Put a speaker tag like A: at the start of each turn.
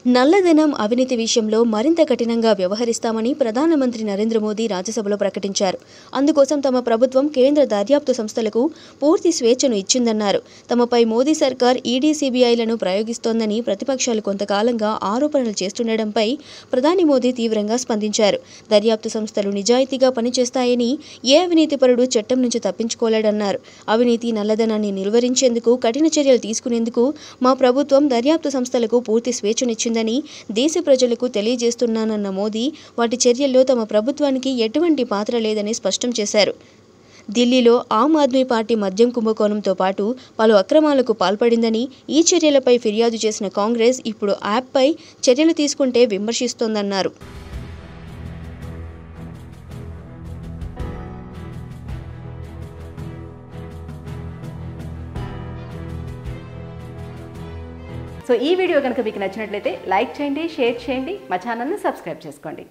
A: నల్లధనం అవినీతి విషయంలో మరింత కఠినంగా వ్యవహరిస్తామని ప్రధానమంత్రి నరేంద్ర మోదీ రాజ్యసభలో ప్రకటించారు. అందుకోసం తమ ప్రభుత్వం కేంద్ర దర్యాప్తు సంస్థలకు పూర్తి స్వేచ్ఛను ఇచ్చిందన్నారు. తమపై మోదీ సర్కార్ ఈడీ, సీబీఐలను ప్రయోగిస్తోందని ప్రతిపక్షాలు కొంతకాలంగా ఆరోపణలు చేస్తుండటంపై ప్రధాని మోదీ తీవ్రంగా స్పందించారు. దర్యాప్తు సంస్థలు నిజాయితీగా పనిచేస్తాయని, ఏ అవినీతిపరుడు చట్టం నుంచి తప్పించుకోలేడన్నారు. అవినీతి, నల్లధనాన్ని నిలువరించేందుకు కఠిన చర్యలు తీసుకునేందుకు మా ప్రభుత్వం దర్యాప్తు సంస్థలకు పూర్తి స్వేచ్ఛనిచ్చింది ని దేశ ప్రజలకు తెలియజేస్తున్నానన్న మోదీ వాటి చర్యల్లో తమ ప్రభుత్వానికి ఎటువంటి పాత్ర లేదని స్పష్టం చేశారు. ఢిల్లీలో ఆమ్ ఆద్మీ పార్టీ మద్యం కుంభకోణంతో పాటు పలు అక్రమాలకు పాల్పడిందని, ఈ చర్యలపై ఫిర్యాదు చేసిన కాంగ్రెస్ ఇప్పుడు యాప్పై చర్యలు తీసుకుంటే విమర్శిస్తోందన్నారు.
B: సో ఈ వీడియో కనుక మీకు నచ్చినట్లయితే లైక్ చేయండి, షేర్ చేయండి, మా ఛానల్ని సబ్స్క్రైబ్ చేసుకోండి.